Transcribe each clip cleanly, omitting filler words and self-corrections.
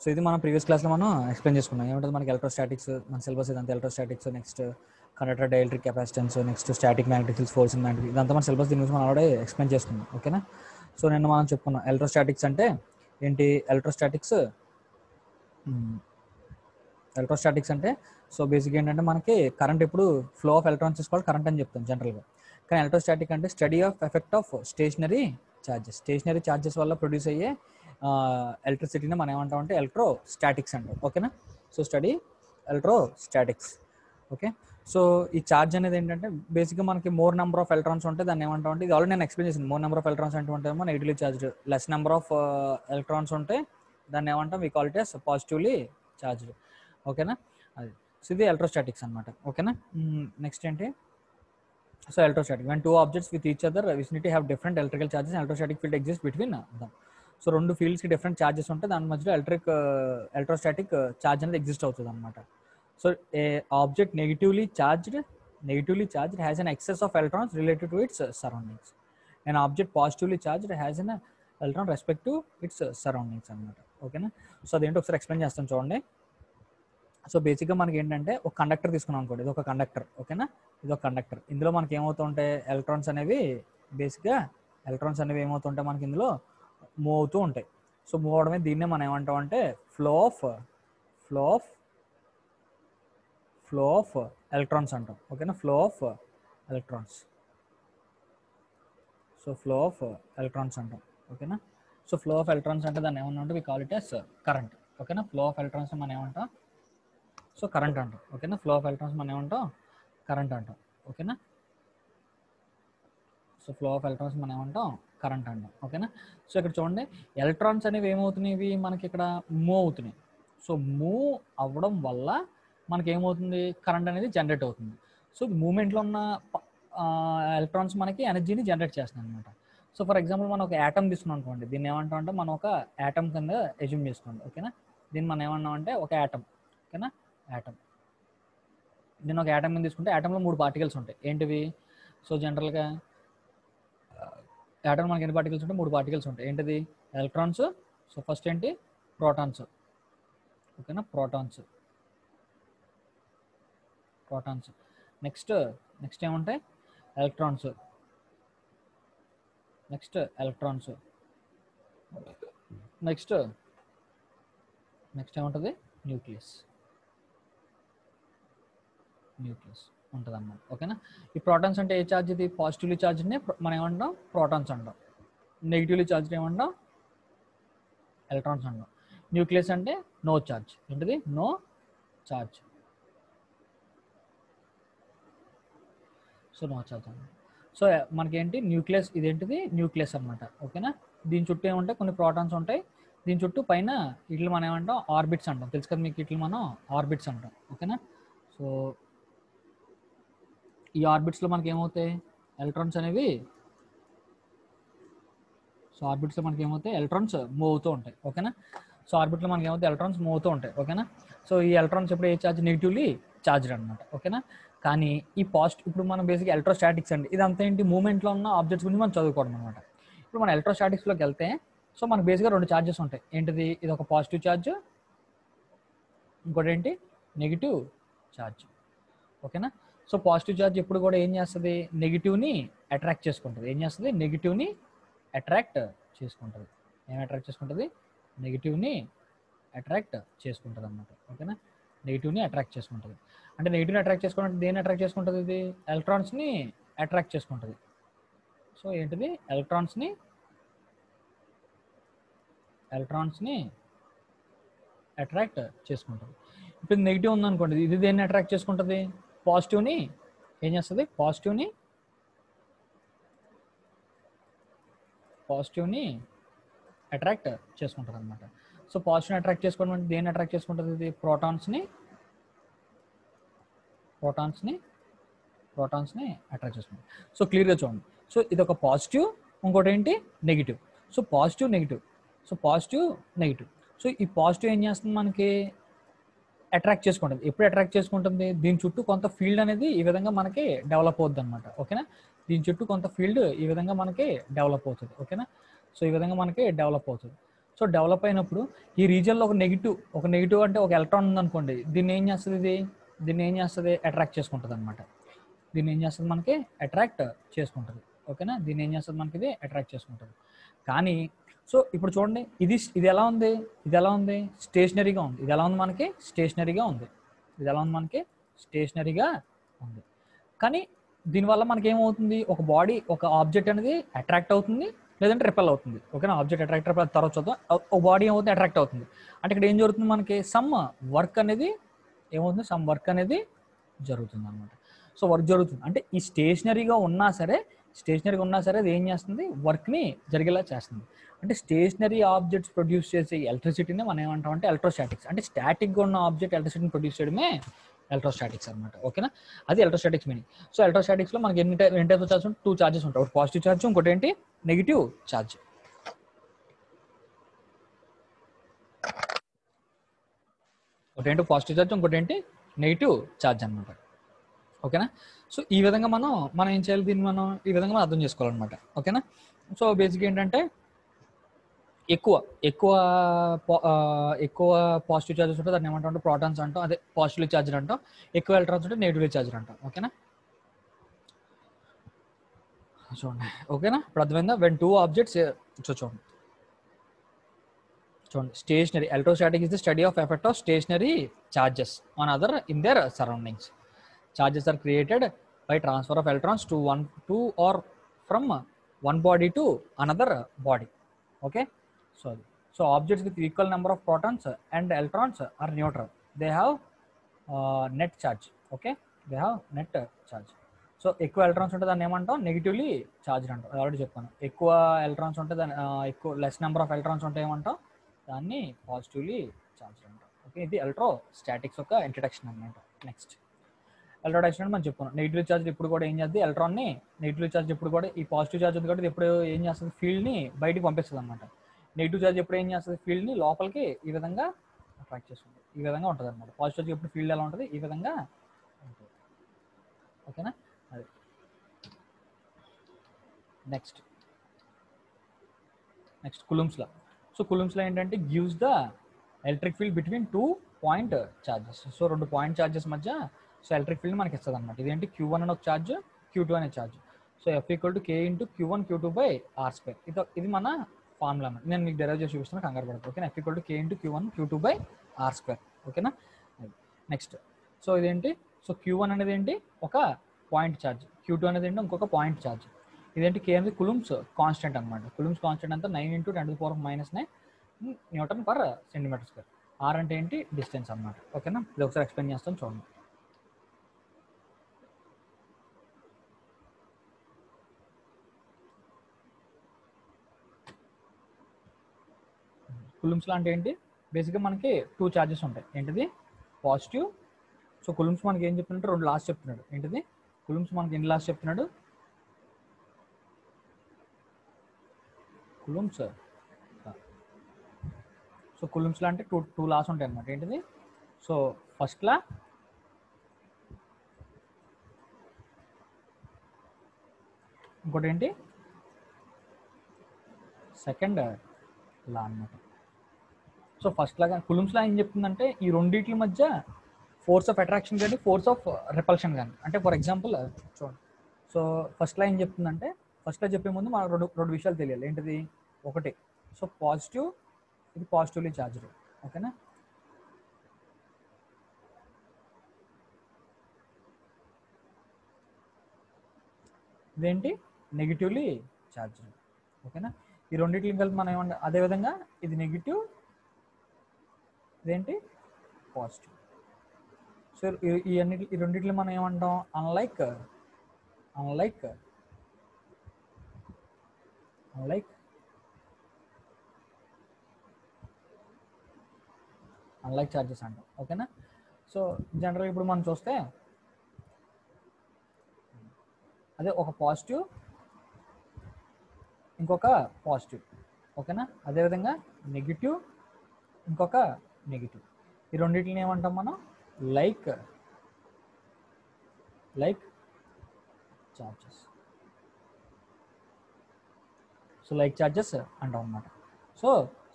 So ఇది మనం previous క్లాస్లో మనం ఎక్స్ప్లెయిన్ చేసుకున్నాం. ఏమంటుంది మనకి ఎలక్ట్రోస్టాటిక్స్, మన సిలబస్ ఇదంతా electrostatics, next conductor dielectric capacitance, next static magnetic fields, force and magnetic, ఇదంతా మన సిలబస్ దీని గురించి మనం ఆల్రెడీ ఎక్స్ప్లెయిన్ చేసుకున్నాం. ఓకేనా. సో నిన్న మనం చెప్పుకున్నాం ఎలక్ట్రోస్టాటిక్స్ అంటే ఏంటి. ఎలక్ట్రోస్టాటిక్స్ అంటే సో బేసిక్ ఏంటంటే మనకి కరెంట్ ఎప్పుడు ఫ్లో ఆఫ్ ఎలక్ట్రాన్స్ తీసుకోవాలి కరెంట్ అని చెప్తాం జనరల్గా. కానీ ఎలక్ట్రోస్టాటిక్ అంటే study of effect of stationary charges వల్ల ప్రొడ్యూస్ అయ్యే ఎలక్ట్రిసిటీని మనం ఏమంటాం అంటే ఎలక్ట్రోస్టాటిక్స్ అంటాం. ఓకేనా. So study electrostatics. Okay. So ఈ ఛార్జ్ అనేది ఏంటంటే బేసిక్గా మనకి మోర్ నెంబర్ ఆఫ్ ఎలక్ట్రాన్స్ ఉంటే దాన్ని ఏమంటాం అంటే, ఇది ఆల్రెడీ నేను ఎక్స్ప్లెయిన్ చేసింది. మోర్ నెంబర్ ఆఫ్ ఎలక్ట్రాన్స్ అంటే ఉంటేమో negatively charged, less number of electrons ఉంటే దాన్ని ఏమంటాం we call it as positively charged. ఓకేనా. అది సో ఇది ఎలక్ట్రోస్టాటిక్స్ అనమాట. ఓకేనా. నెక్స్ట్ ఏంటి. So electrostatic when two objects with each other vicinity have different electrical charges and electrostatic field exists between them. So రెండు ఫీల్డ్స్కి డిఫరెంట్ ఛార్జెస్ ఉంటే దాని మధ్యలో ఎలక్ట్రోస్టాటిక్ ఛార్జ్ అనేది ఎగ్జిస్ట్ అవుతుంది అనమాట. So A object negatively charged has an excess of electrons related to it's surroundings. And object positively charged has an electron respect to it's surroundings అనమాట. ఓకేనా. So అదేంటి ఒకసారి ఎక్స్ప్లెయిన్ చేస్తాను చూడండి. సో బేసిక్గా మనకి ఏంటంటే ఒక కండక్టర్ తీసుకున్నాం అనుకోండి, ఇది ఒక కండక్టర్. ఓకేనా. ఇది ఒక కండక్టర్. ఇందులో మనకి ఏమవుతుంటాయి ఎలక్ట్రాన్స్ అనేవి ఏమవుతుంటాయి మనకి ఇందులో మూవ్ అవుతూ ఉంటాయి. సో మూవ్ అవడమే దీన్నే మనం ఏమంటాం అంటే ఫ్లో ఆఫ్ ఎలక్ట్రాన్స్ అంటాం. ఓకేనా. Flow of electrons. So flow of electrons అంటాం. ఓకేనా. సో ఫ్లో ఆఫ్ ఎలక్ట్రాన్స్ అంటే దాన్ని ఏమన్నా అంటే we call it as current. ఓకేనా. ఫ్లో ఆఫ్ ఎలక్ట్రాన్స్ మనం ఏమంటాం సో కరెంట్ అంటాం. ఓకేనా. ఫ్లో ఆఫ్ ఎలక్ట్రాన్స్ మనం ఏమంటాం కరెంట్ అంటాం. ఓకేనా. సో ఫ్లో ఆఫ్ ఎలక్ట్రాన్స్ మనం ఏమంటాం కరెంట్ అంటాం. ఓకేనా. సో ఇక్కడ చూడండి ఎలక్ట్రాన్స్ అనేవి ఏమవుతున్నాయి మనకి ఇక్కడ మూవ్ అవుతున్నాయి. సో మూవ్ అవ్వడం వల్ల మనకి ఏమవుతుంది కరెంట్ అనేది జనరేట్ అవుతుంది. సో మూమెంట్లో ఉన్న ఎలక్ట్రాన్స్ మనకి ఎనర్జీని జనరేట్ చేస్తున్నాయి అనమాట. సో ఫర్ ఎగ్జాంపుల్ మనం ఒక యాటమ్ తీసుకున్నాం అనుకోండి, దీన్ని ఏమంటాం అంటే మనం ఒక యాటమ్ కింద అజ్యూమ్ చేసుకోండి. ఓకేనా. దీన్ని మనం ఏమన్నాం అంటే ఒక యాటమ్. ఓకేనా. యాటమ్. దీన్ని ఒక యాటమ్ కింద తీసుకుంటే యాటంలో 3 పార్టికల్స్ ఉంటాయి. ఏంటివి. సో జనరల్గా యాటమ్ మనకి ఎన్ని పార్టికల్స్ ఉంటాయి 3 పార్టికల్స్ ఉంటాయి. ఏంటిది ఎలక్ట్రాన్స్. సో ఫస్ట్ ఏంటి ప్రోటాన్స్. ఓకేనా. ప్రోటాన్స్. నెక్స్ట్ ఏముంటాయి ఎలక్ట్రాన్స్. నెక్స్ట్ ఏముంటుంది న్యూక్లియస్ ఉంటుంది అన్నమాట. ఓకేనా. ఈ ప్రోటాన్స్ అంటే ఏ ఛార్జ్ ఇది పాజిటివ్లీ ఛార్జ్ని మనం ఏమంటాం ప్రోటాన్స్ అంటాం. నెగిటివ్లీ ఛార్జ్ ఏమంటాం ఎలక్ట్రాన్స్ అంటాం. న్యూక్లియస్ అంటే నో ఛార్జ్. ఏంటిది no charge. So no charge అన్నమాట. సో మనకేంటి న్యూక్లియస్, ఇదేంటిది న్యూక్లియస్ అనమాట. ఓకేనా. దీని చుట్టూ ఏముంటాయి కొన్ని ప్రోటాన్స్ ఉంటాయి. దీని చుట్టూ పైన ఇట్లు మనం ఏమంటాం ఆర్బిట్స్ అంటాం. తెలుసు కదా మీకు, ఇట్లు మనం ఆర్బిట్స్ అంటాం. ఓకేనా. సో ఈ ఆర్బిట్స్లో మనకి ఏమవుతాయి ఎలక్ట్రాన్స్ అనేవి. సో ఆర్బిట్స్లో మనకి ఏమవుతాయి ఎలక్ట్రాన్స్ మూవ్ అవుతూ ఉంటాయి. ఓకేనా. సో ఆర్బిట్లో మనకి ఏమవుతాయి ఎలక్ట్రాన్స్ మూవ్ అవుతూ ఉంటాయి. ఓకేనా. సో ఈ ఎలక్ట్రాన్స్ ఎప్పుడు ఏ ఛార్జ్ నెగిటివ్లీ ఛార్జ్డ్ అనమాట. ఓకేనా. కానీ ఈ ఇప్పుడు మనం బేసిక్ ఎలక్ట్రోస్టాటిక్స్ అండి, ఇదంతా ఏంటి మూమెంట్లో ఉన్న ఆబ్జెక్ట్స్ గురించి మనం చదువుకోవడం అనమాట. ఇప్పుడు మన ఎలక్ట్రోస్టాటిక్స్లోకి వెళ్తే సో మనకు బేసిక్గా 2 ఛార్జెస్ ఉంటాయి. ఏంటిది ఇది ఒక పాజిటివ్ ఛార్జ్, ఇంకోటి ఏంటి నెగిటివ్ ఛార్జ్. ఓకేనా. సో పాజిటివ్ ఛార్జ్ ఎప్పుడు కూడా ఏం చేస్తుంది నెగిటివ్ని అట్రాక్ట్ చేసుకుంటుంది. ఏం చేస్తుంది నెగిటివ్ని అట్రాక్ట్ చేసుకుంటుంది. నెగిటివ్ని అట్రాక్ట్ చేసుకుంటుంది అనమాట. ఓకేనా. నెగిటివ్ని అట్రాక్ట్ చేసుకుంటుంది. అంటే నెగిటివ్ని అట్రాక్ట్ చేసుకుంటే దేన్ని అట్రాక్ట్ చేసుకుంటుంది ఇది ఎలక్ట్రాన్స్ని అట్రాక్ట్ చేసుకుంటుంది. సో ఏంటిది ఎలక్ట్రాన్స్ని అట్రాక్ట్ చేసుకుంటుంది. ఇప్పుడు నెగిటివ్ ఉందనుకోండి, ఇది దేన్ని అట్రాక్ట్ చేసుకుంటుంది పాజిటివ్ని. ఏం చేస్తుంది పాజిటివ్ని అట్రాక్ట్ చేసుకుంటుంది అనమాట. సో పాజిటివ్ని అట్రాక్ట్ చేసుకోవడం అంటే దేన్ని అట్రాక్ట్ చేసుకుంటుంది ఇది ప్రోటాన్స్ని అట్రాక్ట్ చేసుకుంటుంది. సో క్లియర్గా చూడండి. సో ఇది ఒక పాజిటివ్, ఇంకోటి ఏంటి negative. So positive negative. So ఈ పాజిటివ్ ఏం చేస్తుంది మనకి అట్రాక్ట్ చేసుకుంటుంది. ఎప్పుడు అట్రాక్ట్ చేసుకుంటుంది దీని చుట్టూ కొంత ఫీల్డ్ అనేది ఈ విధంగా మనకి డెవలప్ అవుతుంది అనమాట. ఓకేనా. దీని చుట్టూ కొంత ఫీల్డ్ ఈ విధంగా మనకి డెవలప్ అవుతుంది. ఓకేనా. సో ఈ విధంగా మనకి డెవలప్ అవుతుంది. సో డెవలప్ అయినప్పుడు ఈ రీజియన్లో ఒక నెగిటివ్ అంటే ఒక ఎలక్ట్రాన్ ఉందనుకోండి, దీన్ని ఏం చేస్తుంది, అట్రాక్ట్ చేసుకుంటుంది అనమాట. దీన్ని ఏం చేస్తుంది, మనకి అట్రాక్ట్ చేసుకుంటుంది. ఓకేనా, దీన్ని ఏం చేస్తుంది, మనకి ఇది అట్రాక్ట్ చేసుకుంటుంది. కానీ సో ఇప్పుడు చూడండి, ఇది ఎలా ఉంది, స్టేషనరీగా ఉంది. ఇది ఎలా ఉంది, మనకి స్టేషనరీగా ఉంది. కానీ దీనివల్ల మనకి ఏమవుతుంది, ఒక బాడీ, ఒక ఆబ్జెక్ట్ అనేది అట్రాక్ట్ అవుతుంది, లేదంటే రిపెల్ అవుతుంది. ఓకేనా, ఆబ్జెక్ట్ అట్రాక్ట్ తర్వాత చూద్దాం. ఒక బాడీ ఏమవుతుంది, అట్రాక్ట్ అవుతుంది. అంటే ఇక్కడ ఏం జరుగుతుంది, మనకి సమ్ వర్క్ అనేది జరుగుతుంది అనమాట. సో వర్క్ జరుగుతుంది అంటే ఈ స్టేషనరీగా ఉన్నా సరే అది ఏం చేస్తుంది, వర్క్ని జరిగేలా చేస్తుంది. అంటే స్టేషనరీ ఆబ్జెక్ట్స్ ప్రొడ్యూస్ చేసే ఎలక్ట్రిసిటీని మనం ఏమంటాం అంటే ఎలక్ట్రోస్టాటిక్స్. అంటే స్టాటిక్గా ఉన్న ఆబ్జెక్ట్ ఎలక్ట్రిసిటీని ప్రొడ్యూస్ చేయడమే ఎలక్ట్రోస్టాటిక్స్ అనమాట. ఓకేనా, అది ఎలక్ట్రోస్టాటిక్స్ మీనింగ్. సో ఎలక్ట్రోస్టాటిక్స్లో మనకి ఎన్ని టైప్స్ చార్జ్ ఉంటాయి, 2 చార్జెస్ ఉంటాయి. ఒకటి పాజిటివ్ చార్జ్, ఇంకోటి ఏంటి నెగిటివ్ చార్జ్. ఒకటి ఏంటి పాజిటివ్ చార్జ్, ఇంకోటి ఏంటి నెగిటివ్ చార్జ్ అనమాట. ఓకేనా, సో ఈ విధంగా మనం ఏం చేయాలి, దీన్ని మనం ఈ విధంగా మనం అర్థం చేసుకోవాలన్నమాట. ఓకేనా, సో బేసిక్ ఏంటంటే ఎక్కువ పాజిటివ్ చార్జెస్ ఉంటే దాన్ని ఏమంటాం అంటే ప్రోటాన్స్ అంటాం, అదే పాజిటివ్లీ చార్జ్డ్ అంటాం. ఎక్కువ ఎలక్ట్రాన్స్ ఉంటే నెగిటివ్లీ చార్జ్డ్ అంటాం. ఓకేనా, చూడండి. ఓకేనా, ఇప్పుడు అర్థమైందా, వెన్ 2 ఆబ్జెక్ట్స్ చూడండి. Stationary electrostatic is the study of effect of stationary charges on other in their surroundings. Charges are created by transfer of electrons to or from one body to another body. Okay, so objects with equal number of protons and electrons are neutral. They have net charge. Okay, they have net charge. So ఎక్కువ electrons ఉంటే దాన్ని ఏమంటాం, negatively charged అంటాం. Already చెప్పాను. ఎక్కువ electrons ఉంటే దాన్ని less number of electrons ఉంటే ఏమంటాం, దాన్ని పాజిటివ్లీ చార్జ్డ్ అంటాం. ఓకే, ఇది ఎలక్ట్రోస్టాటిక్స్ యొక్క ఇంట్రడక్షన్ అనమాట. నెక్స్ట్ ఎలక్ట్రోస్టాటిక్స్ అంటే మనం చెప్పుకున్నాం, నెగిటివ్ చార్జ్ ఇప్పుడు కూడా ఏం చేస్తుంది, ఎలక్ట్రాన్ని నెగిటివ్ చార్జ్ ఇప్పుడు కూడా ఈ పాజిటివ్ చార్జ్ ఉంది కాబట్టి ఎప్పుడు ఏం చేస్తుంది, ఫీల్డ్ని బయటికి పంపిస్తుంది అనమాట. నెగిటివ్ చార్జ్ ఎప్పుడు ఏం చేస్తుంది, ఫీల్డ్ని లోపలికి ఈ విధంగా అట్రాక్ట్ చేస్తుంది. ఈ విధంగా ఉంటుంది అనమాట. పాజిటివ్ చార్జ్ ఎప్పుడు ఫీల్డ్ ఎలా ఉంటుంది, ఈ విధంగా ఉంటుంది. ఓకేనా, అది నెక్స్ట్ కులమ్స్ లా. సో కులమ్స్ లా ఏంటంటే gives the electric field between 2 point charges. So 2 point charges మధ్య సో ఎలక్ట్రిక్ ఫీల్డ్ మనకి ఇస్తుంది అనమాట. ఇదేంటి Q1 అనే ఒక ఛార్జ్, Q2 అనే charge. So F = K × Q1 Q2/R². ఇది మన ఫార్ములా. నేను మీకు డెరైవ్ చేసి చూపిస్తాను, కంగారు పడదు. ఓకేనా, F = K × Q1 Q2/R². ఓకేనా, నెక్స్ట్ సో ఇదేంటి, సో Q1 అనేది ఏంటి, ఒక పాయింట్ ఛార్జ్. Q2 అనేది ఏంటి, ఇంకొక పాయింట్ ఛార్జ్. ఇదేంటి, K అనేది కులమ్స్ కాన్స్టెంట్ అనమాట. కులమ్స్ కాన్స్టెంట్ అంతా 9 × 10⁻⁻⁹ Nm/cm². R అంటే ఏంటి, డిస్టెన్స్ అనమాట. ఓకేనా, ఇది ఒకసారి ఎక్స్ప్లెయిన్ చేస్తాను చూడండి. కులమ్స్ అంటే ఏంటి, బేసిక్గా మనకి 2 చార్జెస్ ఉంటాయి. ఏంటిది, పాజిటివ్. సో కులమ్స్ మనకి ఏం చెప్తున్నట్టు 2 లాస్ చెప్తున్నాడు. ఏంటిది, కులమ్స్ మనకి ఎన్ని లాస్ చెప్తున్నాడు, కులమ్స్. సో కులమ్స్లో అంటే 2 లాస్ ఉంటాయి అన్నమాట. ఏంటిది, సో ఫస్ట్ లా, ఇంకోటి ఏంటి సెకండ్ లా అన్నమాట. సో ఫస్ట్ లాగా కులమ్స్ లా ఏం చెప్తుందంటే ఈ రెండింటి మధ్య ఫోర్స్ ఆఫ్ అట్రాక్షన్ కానీ ఫోర్స్ ఆఫ్ రిపల్షన్ కానీ. అంటే ఫర్ ఎగ్జాంపుల్ చూడండి, సో ఫస్ట్ లా ఏం చెప్తుందంటే, ఫస్ట్ లా చెప్పే ముందు మనకు రెండు విషయాలు తెలియాలి. ఏంటిది, ఒకటి సో పాజిటివ్, ఇది పాజిటివ్లీ చార్జ్డ్. ఓకేనా, ఇదేంటి నెగిటివ్లీ చార్జ్డ్. ఓకేనా, ఈ రెండింటిని కలిపి మనం ఏమంటే, అదేవిధంగా ఇది నెగిటివ్, ఇదేంటి పాజిటివ్. సో ఈ రెండింటిని మనం ఏమంటాం, అన్లైక్ చార్జెస్ అంటాం. ఓకేనా, సో జనరల్గా ఇప్పుడు మనం చూస్తే అదే ఒక పాజిటివ్, ఇంకొక పాజిటివ్. ఓకేనా, అదేవిధంగా నెగిటివ్, ఇంకొక నెగిటివ్. ఈ రెండింటిని ఏమంటాం మనం, like charges. So like charges అంటాం అన్నమాట. సో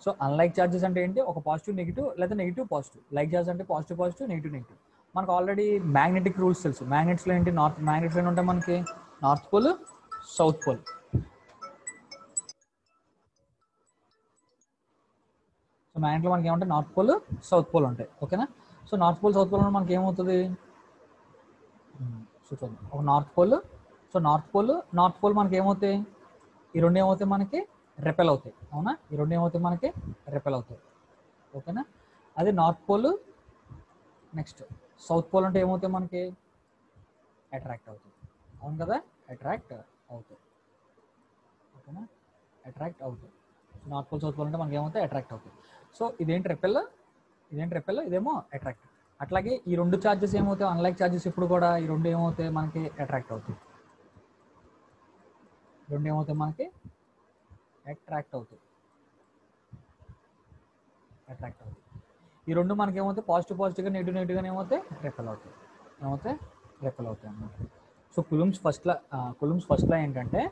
సో అన్లైక్ చార్జెస్ అంటే ఏంటి, ఒక పాజిటివ్ నెగిటివ్ లేదా నెగిటివ్ పాజిటివ్. లైక్ చార్జెస్ అంటే పాజిటివ్ పాజిటివ్, నెగిటివ్ నెగిటివ్. మనకు ఆల్రెడీ మ్యాగ్నెటిక్ రూల్స్ తెలుసు. మ్యాగ్నెట్స్లో ఏంటి, మ్యాగ్నెట్స్లో ఉంటాయి మనకి north pole, south pole. So మ్యాగ్నెట్లో మనకి ఏమంటాయి, నార్త్ పోల్, సౌత్ పోల్ ఉంటాయి. ఓకేనా. So north pole south pole మనకి ఏమవుతుంది, సో చూద్దాం. ఒక north pole, so north pole మనకి ఏమవుతాయి, ఈ రెండు ఏమవుతాయి మనకి రెపెల్ అవుతాయి. అవునా, ఈ రెండు ఏమవుతాయి మనకి రెపెల్ అవుతాయి. ఓకేనా. అది north pole. Next south pole అంటే ఏమవుతాయి మనకి అట్రాక్ట్ అవుతాయి. అవును కదా, అట్రాక్ట్ అవుతాయి. ఓకేనా, అట్రాక్ట్ అవుతాయి. నార్త్ పోల్ సౌత్ పోల్ అంటే మనకి ఏమవుతాయి, అట్రాక్ట్ అవుతాయి. సో ఇదేంటి రెపెల్, ఇదేమో అట్రాక్ట్. అట్లాగే ఈ రెండు ఛార్జెస్ ఏమవుతాయి, అన్లైక్ ఛార్జెస్ ఇప్పుడు కూడా ఈ రెండు ఏమవుతాయి మనకి అట్రాక్ట్ అవుతాయి. రెండు ఏమవుతాయి మనకి అట్రాక్ట్ అవుతాయి. ఈ రెండు మనకి ఏమవుతాయి, పాజిటివ్ పాజిటివ్గా, నెగిటివ్ నెగిటివ్గా ఏమవుతాయి, రెపెల్ అవుతాయి అన్నమాట. సో కులుమ్స్ ఫస్ట్ లా ఏంటంటే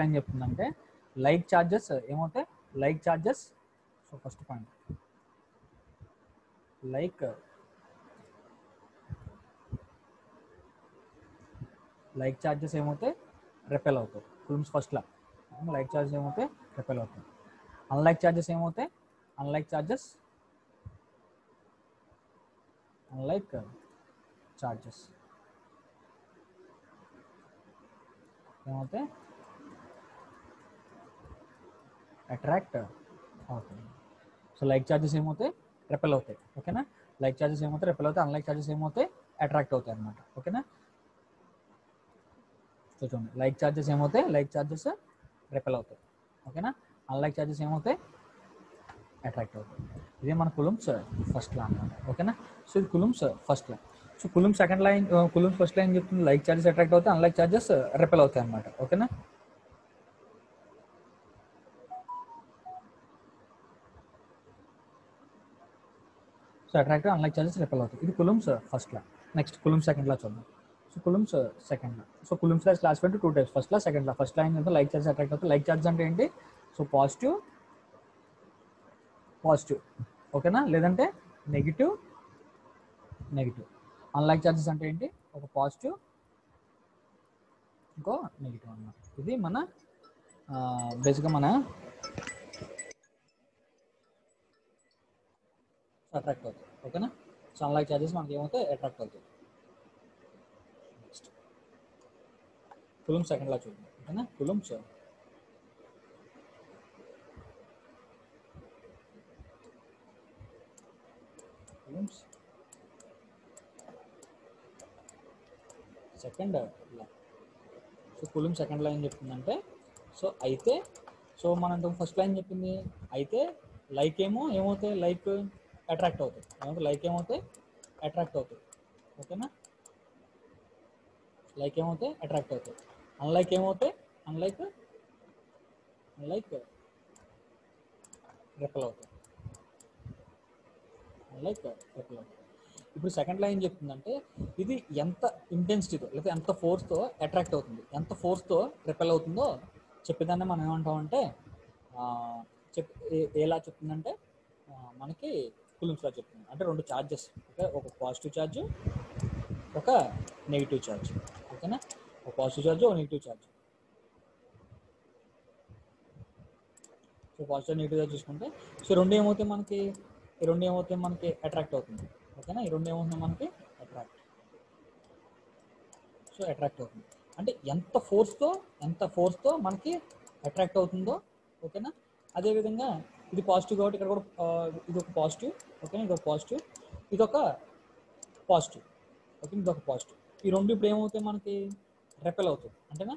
ఏం చెప్తుందంటే లైక్ చార్జెస్ ఏమవుతాయి, so first point like charges ఏమవుతాయి, రెపెల్ అవుతాయి. కులుమ్స్ ఫస్ట్ లా లైక్ చార్జెస్ ఏమవుతాయి, రెపెల్ అవుతాయి. అన్లైక్ చార్జెస్ ఏమవుతాయి, అన్లైక్ చార్జెస్ ఏమవుతాయి, అట్రాక్ట్ అవుతాయి. సో లైక్ చార్జెస్ ఏమవుతాయి, రెపెల్ అవుతాయి. ఓకేనా, లైక్ చార్జెస్ ఏమవుతాయి, రెపెల్ అవుతాయి. అన్లైక్ చార్జెస్ ఏమవుతాయి, అట్రాక్ట్ అవుతాయి అన్నమాట. ఓకేనా. సో చూడండి, లైక్ చార్జెస్ ఏమవుతాయి, రెపెల్ అవుతాయి. ఓకేనా, అన్లైక్ చార్జెస్ ఏమవుతాయి, అట్రాక్ట్ అవుతాయి. ఇదే మన కులుమ్స్ ఫస్ట్ లా అన్నమాట. ఓకేనా. సో ఇది Coulomb's first law. So Coulomb's first law ఏం చెప్తుంది, లైక్ చార్జెస్ అట్రాక్ట్ అవుతాయి, అన్లైక్ చార్జెస్ రెపెల్ అవుతాయి అన్నమాట. ఓకేనా. So attractive, unlike charges repel అవుతాయి. ఇది Coulomb's first law. Next Coulomb's second law చూద్దాం. So Coulomb's second law. So Coulomb's law classify two types, first law, second law. First law ఏంటంటే like charges attract అవుతాయి. Like charges అంటే ఏంటి, so positive, ఓకేనా, లేదంటే negative. Unlike charges అంటే ఏంటి, ఒక పాజిటివ్, ఇంకో నెగిటివ్ అన్నమాట. ఇది మన బేసిక్గా మన అట్రాక్ట్ అవుతాయి. ఓకేనా. సో అన్లైక్ చార్జెస్ మనకి ఏమవుతాయి, అట్రాక్ట్ అవుతాయి. నెక్స్ట్ కులుమ్స్ సెకండ్ లా చూద్దాం. ఓకేనా, Coulomb's second law. So Coulomb second law ఏం చెప్తుందంటే, సో అయితే, సో మనం ఫస్ట్ లైన్ చెప్పింది అయితే లైక్ ఏమవుతాయి, లైక్ అట్రాక్ట్ అవుతాయి. లైక్ ఏమవుతాయి, అట్రాక్ట్ అవుతాయి. ఓకేనా, లైక్ ఏమవుతాయి, అట్రాక్ట్ అవుతాయి. అన్లైక్ ఏమవుతాయి, అన్లైక్ రెపెల్ అవుతాయి. ఇప్పుడు సెకండ్ లైన్ చెప్తుందంటే ఇది ఎంత ఇంటెన్సిటీతో లేదా ఎంత ఫోర్స్తో అట్రాక్ట్ అవుతుంది, ఎంత ఫోర్స్తో రిపెల్ అవుతుందో చెప్పేదాన్ని మనం ఏమంటామంటే ఎలా చెప్తుందంటే మనకి కులుమ్స్లా చెప్తుంది. అంటే రెండు ఛార్జెస్, ఒక పాజిటివ్ ఛార్జ్, ఒక నెగిటివ్ ఛార్జ్. ఓకేనా, ఒక పాజిటివ్ ఛార్జ్, ఒక negative charge. So positive negative charge చూసుకుంటే, సో రెండు ఏమవుతాయి మనకి అట్రాక్ట్ అవుతుంది. ఓకేనా, ఈ రెండు ఏమవుతుంది మనకి అట్రాక్ట్ అవుతుంది. అంటే ఎంత ఫోర్స్తో మనకి అట్రాక్ట్ అవుతుందో. ఓకేనా, అదేవిధంగా ఇది పాజిటివ్ కాబట్టి ఇక్కడ కూడా ఇది ఒక పాజిటివ్. ఓకేనా, ఇది ఒక పాజిటివ్, ఇది ఒక పాజిటివ్. ఓకే, ఇది ఒక పాజిటివ్. ఈ రెండు ఇప్పుడు ఏమవుతాయి మనకి రెపెల్ అవుతుంది. అంటేనా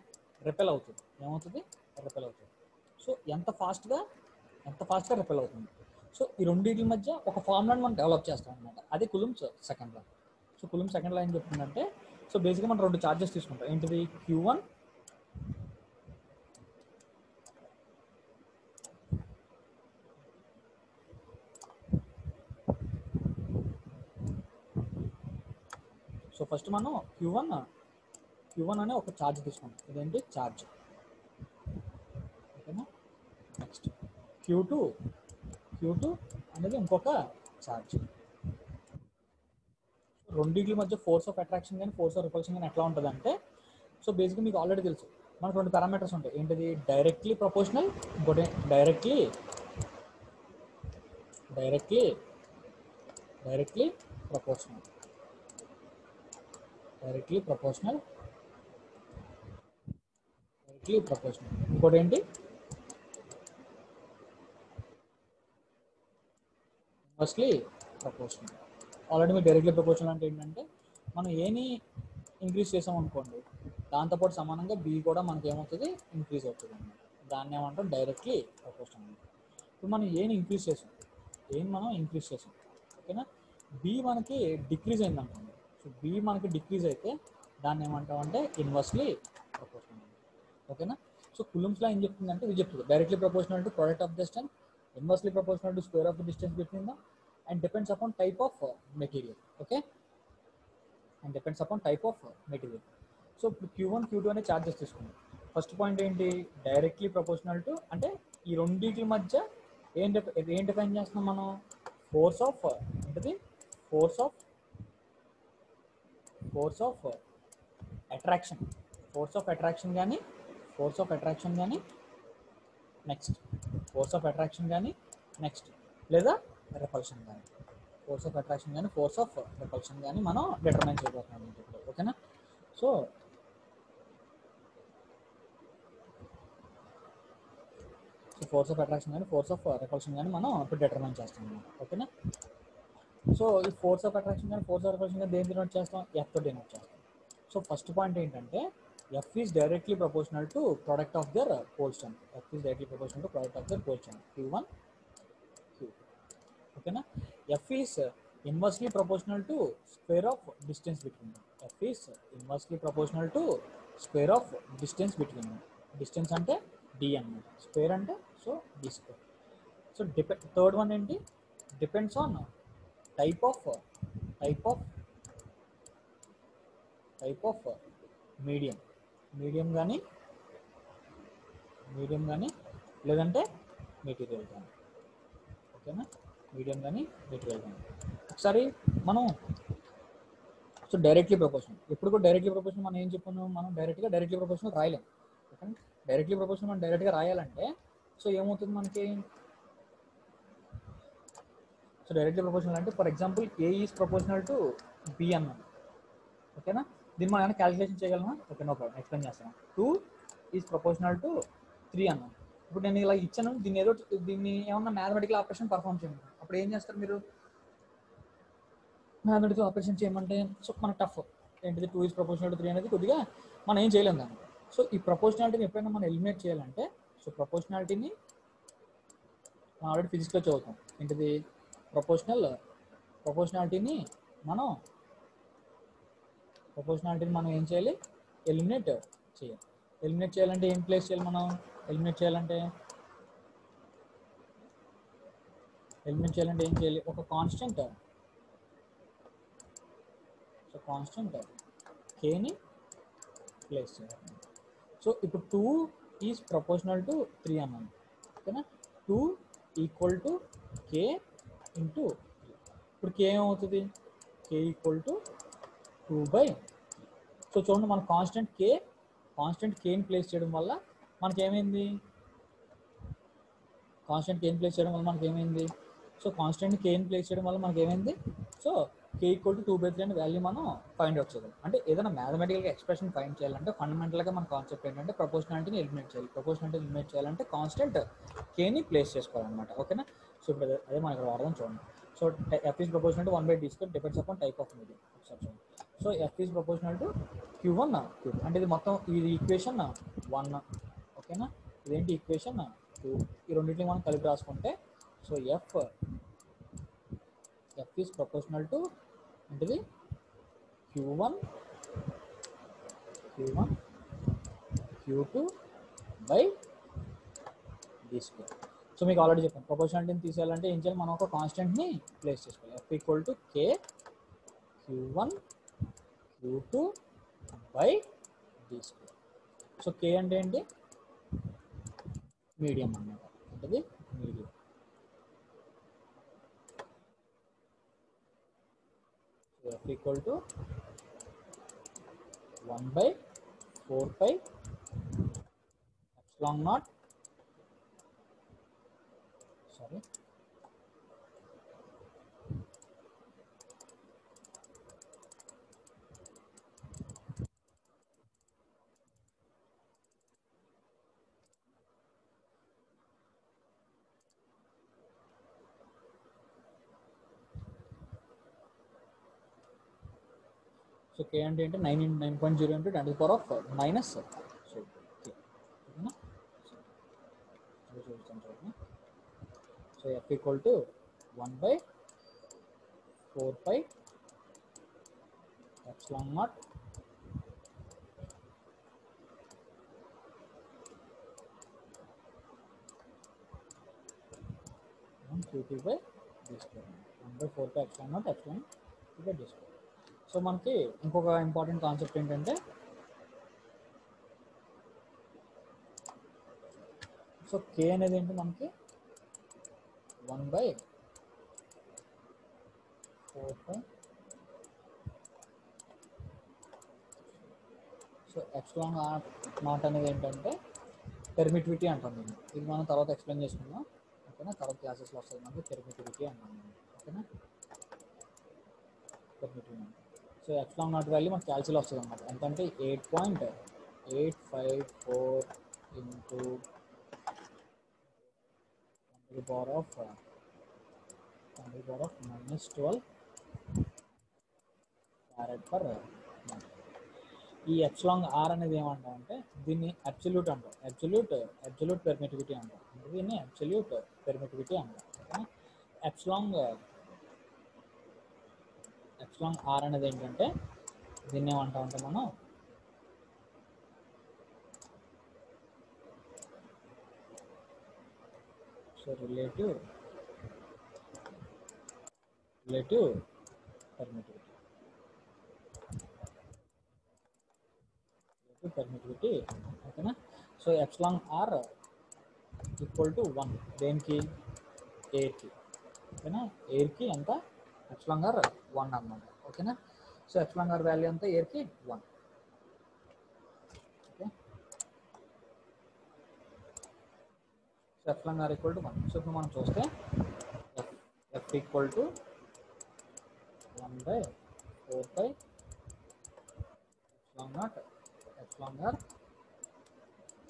రెపెల్ అవుతుంది. ఏమవుతుంది, రెపెల్ అవుతుంది. సో ఎంత ఫాస్ట్గా రెపెల్ అవుతుంది. సో ఈ రెండింటి మధ్య ఒక ఫార్ములాని మనం డెవలప్ చేస్తాం అనమాట. అది Coulomb's second law. So Coulomb's second law ఏం చెప్తుందంటే, సో బేసిక్గా మనం రెండు ఛార్జెస్ తీసుకుంటాం. ఏంటిది, Q1, సో ఫస్ట్ మనం క్యూ వన్ అనే ఒక ఛార్జ్ తీసుకుంటాం, ఇదేంటి ఛార్జ్, ఓకేనా. నెక్స్ట్ క్యూ టూ అనేది ఇంకొక ఛార్జ్. రెండింటి మధ్య ఫోర్స్ ఆఫ్ అట్రాక్షన్ కానీ ఫోర్స్ ఆఫ్ రిపల్షన్ కానీ ఎట్లా ఉంటుంది అంటే, సో బేసిక్గా మీకు ఆల్రెడీ తెలుసు మనకు రెండు పారామీటర్స్ ఉంటాయి. ఏంటిది డైరెక్ట్లీ ప్రపోర్షనల్, ఇంకోటి డైరెక్ట్లీ ప్రపోర్షనల్. ఇంకోటి ఏంటి ఇన్వర్స్లీ ప్రపోర్షనల్. ఆల్రెడీ మీరు డైరెక్ట్లీ ప్రపోర్షనల్ అంటే ఏంటంటే మనం ఏని ఇంక్రీజ్ చేసాం అనుకోండి, దాంతోపాటు సమానంగా బి కూడా మనకి ఏమవుతుంది ఇంక్రీజ్ అవుతుంది అన్నమాట. దాన్ని ఏమంటాం డైరెక్ట్లీ ప్రపోర్షనల్. ఇప్పుడు మనం ఏని ఇంక్రీజ్ చేసాం, ఓకేనా. బి మనకి డిక్రీజ్ అయింది అనుకోండి. సో బి మనకి డిక్రీజ్ అయితే దాన్ని ఏమంటాం అంటే ఇన్వర్స్లీ ప్రపోర్షనల్, ఓకేనా. సో కులుమ్స్ లా ఏం చెప్తుందంటే ఇది చెప్తుంది directly proportional to product of distance, inversely proportional to square of the distance between dum, and depends upon type of material. Okay, and depends upon type of material. So q1 q2 అనే charges తీసుకుందాం. First point ఏంటి directly proportional to, అంటే ఈ రెండింటి మధ్య ఏం define చేస్తున్నాం మనం, ఫోర్స్ ఆఫ్ ఏంటిది ఫోర్స్ ఆఫ్ అట్రాక్షన్ కానీ నెక్స్ట్ ఫోర్స్ ఆఫ్ అట్రాక్షన్ కానీ నెక్స్ట్ లేదా రిపల్షన్ కానీ, ఫోర్స్ ఆఫ్ అట్రాక్షన్ కానీ ఫోర్స్ ఆఫ్ రిపల్షన్ కానీ మనం డిటర్మైన్ చేయబోతున్నాం ఇప్పుడు, ఓకేనా. సో ఫోర్స్ ఆఫ్ అట్రాక్షన్ కానీ ఫోర్స్ ఆఫ్ రిపల్షన్ కానీ మనం ఇప్పుడు డిటర్మైన్ చేస్తాం అన్నమాట, ఓకేనా. సో ఈ ఫోర్స్ ఆఫ్ అట్రాక్షన్ కానీ ఫోర్స్ ఆఫ్ రిపల్షన్ కానీ దేని డినోట్ చేస్తాం, ఎఫ్ తో డినోట్ చేస్తాం. సో ఫస్ట్ పాయింట్ ఏంటంటే F is directly proportional to product of their pole strength. q1 q2, ఓకేనా. F is inversely proportional to square of distance between them. Distance అంటే D అన్నమాట, square అంటే so D square. So third one ఏంటి depends on type of medium కానీ లేదంటే material కానీ, ఓకేనా. ఒకసారి మనం సో డైరెక్ట్లీ ప్రపోర్షనల్, ఎప్పుడు కూడా డైరెక్ట్లీ ప్రపోర్షనల్ మనం ఏం చెప్పుకున్నాం, మనం డైరెక్ట్లీ ప్రపోర్షనల్ రాయలేం, ఓకేనా. డైరెక్ట్లీ ప్రపోర్షనల్ మనం డైరెక్ట్గా రాయాలంటే సో ఏమవుతుంది మనకి, సో డైరెక్ట్లీ ప్రపోర్షనల్ అంటే for example A is proportional to be అన్నాం, ఓకేనా. దీన్ని మనం క్యాలిక్యులేషన్ చేయగలమా, ఓకే నో ప్రాబ్లం, ఎక్స్ప్లెయిన్ చేస్తాను. 2 ఈజ్ ప్రపోర్షనల్ టు 3 అన్నాం. ఇప్పుడు నేను ఇలా ఇచ్చాను, దీన్ని ఏమన్నా మ్యాథమెటికల్ ఆపరేషన్ పర్ఫామ్ చేయండి, అప్పుడు ఏం చేస్తారు మీరు, మ్యాథమెటికల్ ఆపరేషన్ చేయమంటే సో మనకు టఫ్ ఏంటిది 2 ఈజ్ ప్రపోర్షనల్ టు 3 అనేది కొద్దిగా మనం ఏం చేయలేము దాన్ని. సో ఈ ప్రపోర్షనాలిటీని ఎప్పుడైనా మనం ఎలిమినేట్ చేయాలంటే, సో ప్రపోర్షనాలిటీని మనం ఆల్రెడీ ఫిజిక్స్లో చదువుతాం, ఏంటిది ప్రపోర్షనాలిటీని మనం ఏం చేయాలి, ఎలిమినేట్ చేయాలంటే ఏం ప్లేస్ చేయాలి మనం, ఎలిమినేట్ చేయాలంటే ఏం చేయాలి, ఒక కాన్స్టెంట్ కేని ప్లేస్ చేయాలి. సో ఇప్పుడు 2 ఈజ్ ప్రపోర్షనల్ టు 3 అన్నాను, ఓకేనా. 2 ఈక్వల్ టు కే ఇంటూ 3. ఇప్పుడు కే ఏమవుతుంది, కే ఈక్వల్ టు 2/3. సో చూడండి మన కాన్స్టెంట్ కేని ప్లేస్ చేయడం వల్ల మనకి ఏమైంది, సో కే ఈక్వల్ టు 2/3 అనే వాల్యూ మనం ఫైండ్ అవుట్ చేయగలం. అంటే ఏదైనా మ్యాథమెటికల్గా ఎక్స్ప్రెషన్ ఫైండ్ చేయాలంటే ఫండమెంటల్గా మన కాన్సెప్ట్ ఏంటంటే ప్రపోర్షనాలిటీని ఎలిమినేట్ చేయాలంటే కాన్స్టెంట్ కేని ప్లేస్ చేసుకోవాలన్నమాట, ఓకేనా. సో ఇప్పుడు అదే మనకి వాడదాం చూడండి. So F is proportional to 1/d² depends upon type of medium. ఒకసారి చూడండి. So F is proportional to q1 అంటే ఇది మొత్తం ఇది ఈక్వేషన్ 1, ఓకేనా. ఇదేంటి ఈక్వేషన్ 2. ఈ రెండింటిని మనం కలిపి రాసుకుంటే so F is proportional to ఏంటిది q1 q2/d². సో మీకు ఆల్రెడీ చెప్పాను ప్రపోర్షనాలిటీని తీసేయాలంటే ఏం చేయాలి, మనం ఒక కాన్స్టెంట్ని ప్లేస్ చేసుకోవాలి. F equal to K q1 Q2 by D square. So K అంటే ఏంటి? మీడియం అన్నమాట. అంటే medium. So F equal to 1 by 4 pi epsilon naught, sorry, so K అంటే ఏంటి? 9.0 into 10 to the power of minus. So K. ఓకేనా? So చూస్తాను చూడండి. So F equal to 1 by 4 pi epsilon naught Q2 by D square. 1 by 4 pi epsilon naught epsilon Q2 by D square. So మనకి ఇంకొక important concept ఏంటంటే, so K అనేది ఏంటి మనకి 1 by 4 pi. So epsilon naught అనేది ఏంటంటే permittivity అంటాం దీన్ని. ఇది మనం తర్వాత ఎక్స్ప్లెయిన్ చేసుకుందాం. ఓకేనా? తర్వాత క్లాసెస్లో వస్తుంది మనకి పెర్మిటివిటీ అంటాం. ఓకేనా? Permittivity. So epsilon naught value మనకి క్యాల్సిలో వస్తుంది అనమాట. ఎంతంటే 8.854 into 10 to the power of -12 farad per minute. ఈ ఎప్సిలాన్ ఆర్ అనేది ఏమంటాం అంటే దీన్ని అబ్సల్యూట్ అంటాం. అబ్సల్యూట్ పెర్మిటివిటీ అంటాం. దీన్ని అబ్సల్యూట్ పెర్మిటివిటీ అంటాం. ఎప్సిలాన్ ఆర్ అనేది ఏంటంటే దీన్ని ఏమంటాం అంటే మనం సో రిలేటివ్ పెర్మిటివిటీ. ఓకేనా? So epsilon R equal to 1 దేనికి? ఎయిర్కి. ఓకేనా? ఎయిర్కి ఎంత? ఎప్సిలాన్ ఆర్ 1 అన్నమాట. ఓకేనా? సో ఎప్సిలాన్ ఆర్ వాల్యూ అంతా ఎయిర్కి 1. Okay, so epsilon R equal to 1. So ఇప్పుడు మనం చూస్తే F equal to 1 by 4 pi epsilon naught epsilon r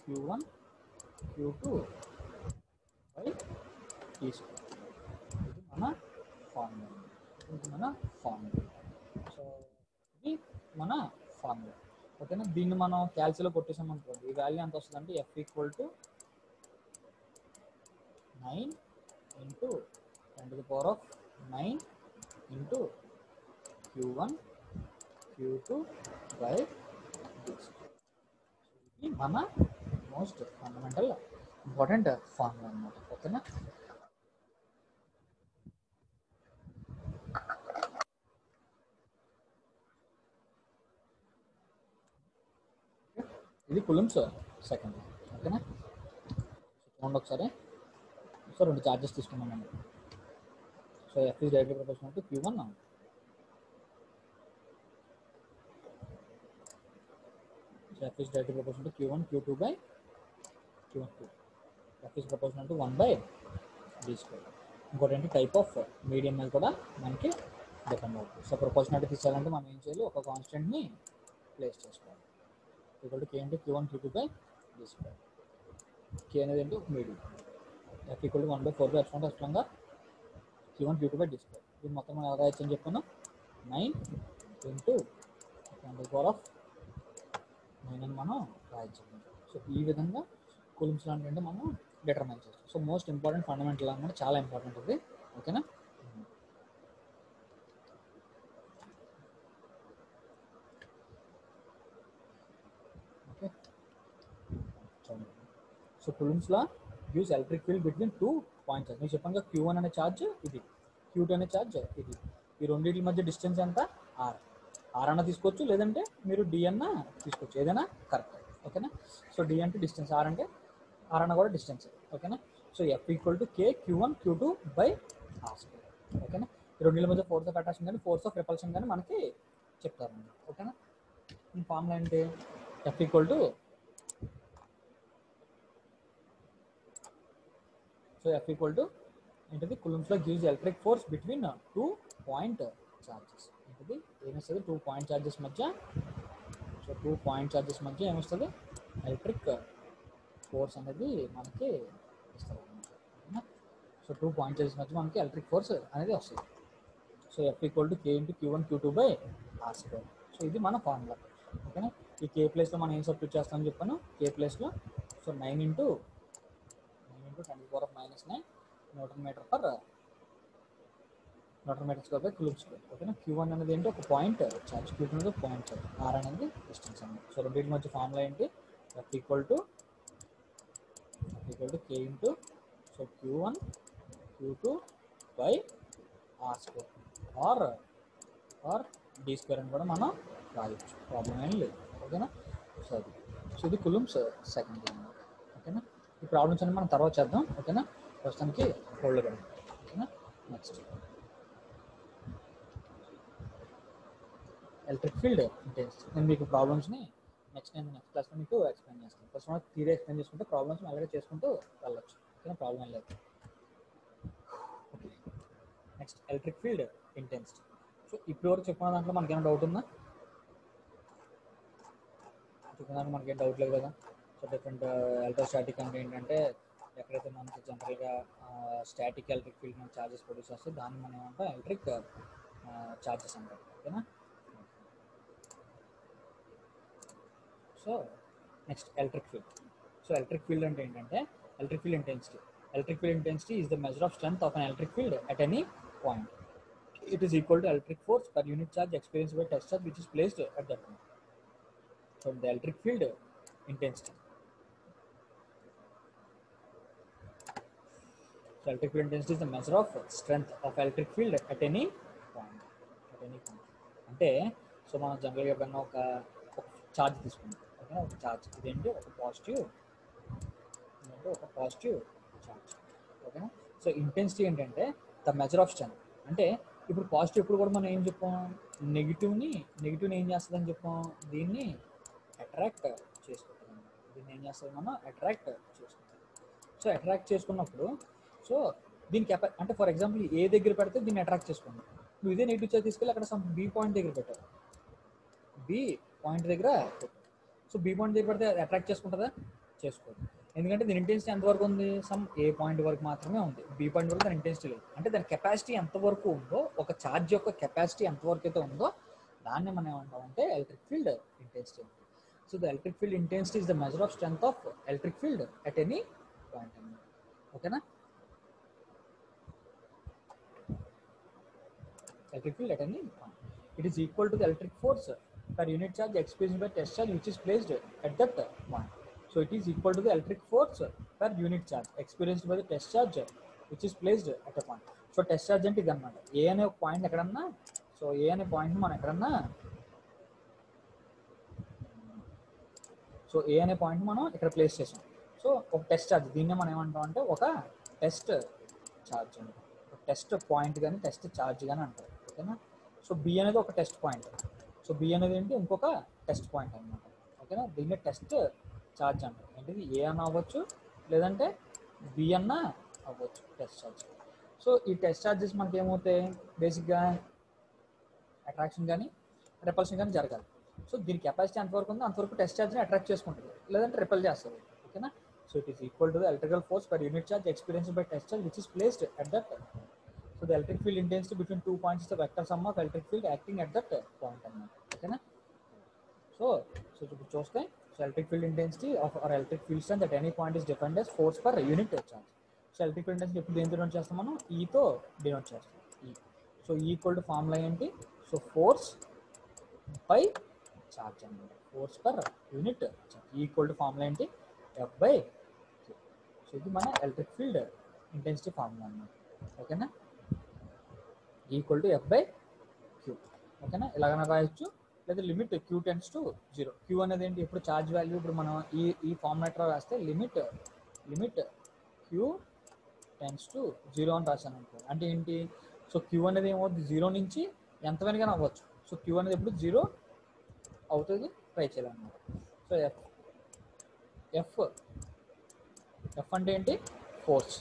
Q1 Q2 by T square. ఇది మన ఫార్ములా. సో ఇది మన ఫార్ములా. ఓకేనా? దీన్ని మనం క్యాల్సిలో కొట్టేసామనుకోండి, ఈ వాల్యూ ఎంత వస్తుంది అంటే F equal to 9 into 10 to the power of 9 into Q1 Q2 by D square. ఇది మన మోస్ట్ ఫండమెంటల్ ఇంపార్టెంట్ ఫార్ములా అన్నమాట. ఓకేనా? ఇది కూలంబ్స్ సెకండ్. ఓకేనా? చూడండి ఒకసారి. సో రెండు చార్జెస్ తీసుకున్నాం మనం. So F is directly proportional to Q1. So F is directly proportional to Q1 Q2 by Q1 Q. F is proportional to 1 by D square. ఇంకోటి ఏంటి టైప్ ఆఫ్ మీడియం మీద కూడా మనకి డిపెండ్ అవుతుంది. So proportionality తీసుకోవాలంటే మనం ఏం చేయాలి? ఒక కాన్స్టెంట్ని ప్లేస్ చేసుకోవాలి. Equal to K into Q1 Q2 by D square. K అనేది ఏంటి? Medium. F equal to 1 by 4 by epsilon గా Q1 Q2 by D square. ఇది మొత్తం మనం ఎలా రాయొచ్చు అని చెప్పుకున్నాం? 9 into 10 to the power of 9 అని మనం రాయొచ్చు. సో ఈ విధంగా కూలంబ్స్ లా అంటే మనం డిటర్మైన్ చేస్తాం. సో మోస్ట్ ఇంపార్టెంట్ ఫండమెంటల్ అన్నమాట, చాలా ఇంపార్టెంట్ అది. ఓకేనా? Okay, so Coulomb's law gives electric field between 2 points. నేను చెప్పాను కదా, Q1 అనే ఛార్జ్ ఇది, Q2 అనే ఛార్జ్ ఇది. ఈ రెండింటి మధ్య డిస్టెన్స్ ఎంత? R. ఆర్ అన్న తీసుకోవచ్చు, లేదంటే మీరు డి అన్న తీసుకోవచ్చు, ఏదైనా కరెక్ట్. ఓకేనా. సో డి అంటే డిస్టెన్స్, ఆర్ అంటే ఆర్ అన్న కూడా డిస్టెన్స్. ఓకేనా. So F equal to K Q1 Q2 by R square. ఓకేనా. ఈ రెండింటి మధ్య ఫోర్స్ ఆఫ్ అట్రాక్షన్ కానీ ఫోర్స్ ఆఫ్ రిపల్షన్ కానీ మనకి చెప్తారు. ఓకేనా. ఈ ఫార్ములా ఏంటి? F equal to, so F equal to ఏంటిది, Coulomb's law gives electric force between 2 point charges. ఏంటిది ఏమొస్తుంది, 2 పాయింట్ చార్జెస్ మధ్య. సో 2 పాయింట్ చార్జెస్ మధ్య ఏమొస్తుంది, ఎలక్ట్రిక్ ఫోర్స్ అనేది మనకి ఇస్తారు. ఓకేనా. సో 2 పాయింట్ చార్జెస్ మధ్య మనకి ఎలక్ట్రిక్ ఫోర్స్ అనేది వస్తుంది. So F equal to K into Q1 Q2 by R square. So ఇది మన ఫార్ములా. ఓకేనా. ఈ కే ప్లేస్లో మనం ఏం సబ్స్టిట్యూట్ చేస్తామని చెప్పాను, కే ప్లేస్లో. So 9 into 10⁻⁻⁹ newton metre per newton metre square by coulomb square. ఓకేనా. Q1 అనేది ఏంటి, ఒక పాయింట్ చార్జ్, Q2 అనేది ఒక పాయింట్ చార్జ్, ఆర్ అనేది డిస్టెన్స్ అన్నమాట. సో రెండింటి మధ్య ఫార్ములా ఏంటి, F equal to K into, so Q1 Q2 by R square or D square అని కూడా మనం రాయొచ్చు, ప్రాబ్లం ఏం లేదు. ఓకేనా. సో అది, సో ఇది కూలంబ్స్ సెకండ్ అన్నమాట. ఓకేనా. ఈ ప్రాబ్లమ్స్ అన్ని మనం తర్వాత చేద్దాం. ఓకేనా. ప్రస్తుతానికి హోల్డ్ పెడదాం. ఓకేనా. Next electric field intensity. నేను మీకు ప్రాబ్లమ్స్ని నెక్స్ట్ క్లాస్లో మీకు ఎక్స్ప్లెయిన్ చేస్తాను. ఫస్ట్ మనం థియరీ ఎక్స్ప్లెయిన్ చేసుకుంటే ప్రాబ్లమ్స్ అలాగే చేసుకుంటూ వెళ్ళొచ్చు. ఓకేనా. ప్రాబ్లం ఏం లేదు. Okay. Next electric field intensity. So ఇప్పటివరకు చెప్పుకున్న దాంట్లో మనకేమైనా డౌట్ ఉందా? చెప్పుకున్నాను, మనకేం డౌట్ లేదు కదా. సో డిఫరెంట్ ఎలక్ట్రోస్టాటిక్ అంటే ఏంటంటే, ఎక్కడైతే మనకి జనరల్గా స్టాటిక్ ఎలక్ట్రిక్ ఫీల్డ్ మన ఛార్జెస్ ప్రొడ్యూస్ చేస్తే దాన్ని మనం ఏమంటాం, ఎలక్ట్రిక్ ఛార్జెస్ అంటారు. ఓకేనా. So next electric field. So electric field అంటే ఏంటంటే, electric field intensity. Electric field intensity is the measure of strength of an electric field at any point. It is equal to electric force per unit charge experienced by test charge which is placed at that point. So the electric field intensity. So electric field intensity is the measure of strength of electric field at any point. At any point. అంటే so మనం జనరల్గా ఎప్పుడన్నా ఒక charge తీసుకుంటాం. ఓకేనా. ఒక charge ఇదేంటి, ఒక పాజిటివ్ ఛార్జ్. ఓకేనా. సో ఇంటెన్సిటీ ఏంటంటే ద మెజర్ ఆఫ్ స్ట్రెంత్. అంటే ఇప్పుడు పాజిటివ్ ఇప్పుడు కూడా మనం ఏం చెప్పాం, నెగిటివ్ని ఏం చేస్తుందని చెప్పాం, దీన్ని అట్రాక్ట్ చేసుకుంటాం. దీన్ని ఏం చేస్తుంది, మనం అట్రాక్ట్ చేసుకుంటాం. సో అట్రాక్ట్ చేసుకున్నప్పుడు సో దీనికి అంటే ఫర్ ఎగ్జాంపుల్ ఏ దగ్గర పెడితే దీన్ని అట్రాక్ట్ చేసుకుంటాం. నువ్వు ఇదే నెగిటివ్ చార్జ్ తీసుకెళ్ళి అక్కడ సమ్ బి పాయింట్ దగ్గర పెట్టావు, బి పాయింట్ దగ్గర. సో బి పాయింట్ దగ్గర పెడితే అది అట్రాక్ట్ చేసుకుంటుందా? చేసుకోదు. ఎందుకంటే దీని ఇంటెన్సిటీ ఎంతవరకు ఉంది, సమ్ ఏ పాయింట్ వరకు మాత్రమే ఉంది. బి పాయింట్ వరకు దాని ఇంటెన్సిటీ లేదు. అంటే దాని కెపాసిటీ ఎంతవరకు ఉందో, ఒక ఛార్జ్ యొక్క కెపాసిటీ ఎంతవరకు అయితే ఉందో దాన్ని మనం ఏమంటామంటే electric field intensity. So the electric field intensity is the measure of strength of electric field at any point అన్నమాట. ఓకేనా. electric field at any point. It is equal to the electric force per unit charge experienced by test charge which is placed at that point. So it is equal to the electric force per unit charge experienced by the test charge which is placed at a point. So test charge అంటే ఇది అన్నమాట. ఏ అనే ఒక point ఎక్కడన్నా, so ఏ అనే పాయింట్ని మనం ఎక్కడన్నా, సో ఏ అనే పాయింట్ మనం ఇక్కడ ప్లేస్ చేసాం. సో ఒక టెస్ట్ ఛార్జ్, దీన్నే మనం ఏమంటాం అంటే ఒక టెస్ట్ ఛార్జ్ అండి. టెస్ట్ పాయింట్ కానీ టెస్ట్ ఛార్జ్ కానీ అంటారు. ఓకేనా. సో బి అనేది ఒక టెస్ట్ పాయింట్. సో బి అనేది ఏంటి, ఇంకొక టెస్ట్ పాయింట్ అనమాట. ఓకేనా. దీన్ని టెస్ట్ ఛార్జ్ అంటారు. ఏంటిది, ఏ అన్న అవ్వచ్చు లేదంటే బి అన్న అవ్వచ్చు టెస్ట్ ఛార్జ్. సో ఈ టెస్ట్ ఛార్జెస్ మనకి ఏమవుతాయి, బేసిక్గా అట్రాక్షన్ కానీ రిపల్షన్ కానీ జరగాలి. సో దీని కెపాసిటీ ఎంతవరకు ఉందో అంతవరకు టెస్ట్ ఛార్జ్ని అట్రాక్ట్ చేసుకుంటుంది, లేదంటే రిపల్ చేస్తుంది. ఓకేనా. So it is equal to the electrical force per unit charge experienced by test charge which is placed at that. So the electric field intensity between 2 points is the vector sum of electric field acting at that point అన్నమాట. ఓకేనా. So ఇప్పుడు చూస్తే, so electric field intensity of or electric field strength at any point is defined as force per unit charge. So electric field intensity ఎప్పుడు దేనితో denote చేస్తాం మనం, ఈతో denote చేస్తాం. E so equal to formula ఏంటి, so force by charge అన్నమాట. Force per unit charge equal to formula ఏంటి, F by Q. So ఇది మన ఎలక్ట్రిక్ ఫీల్డ్ ఇంటెన్సిటీ ఫార్ములా అన్నమాట. ఓకేనా. Equal to F by Q. ఓకేనా. ఇలాగైనా రాయొచ్చు, లేదా limit Q tends to 0. Q అనేది ఏంటి, ఇప్పుడు ఛార్జ్ వాల్యూ ఇప్పుడు మనం ఈ ఫార్మాట్లో రాస్తే లిమిట్ క్యూ టెన్స్ టు 0 అని రాశాను అనుకో, అంటే ఏంటి, సో క్యూ అనేది ఏమవుతుంది 0 నుంచి ఎంత వెనకైనా అవ్వచ్చు. సో క్యూ అనేది ఎప్పుడు 0 అవుతుంది, ట్రై చేయాలన్నమాట. సో ఎఫ్ అంటే ఏంటి, ఫోర్స్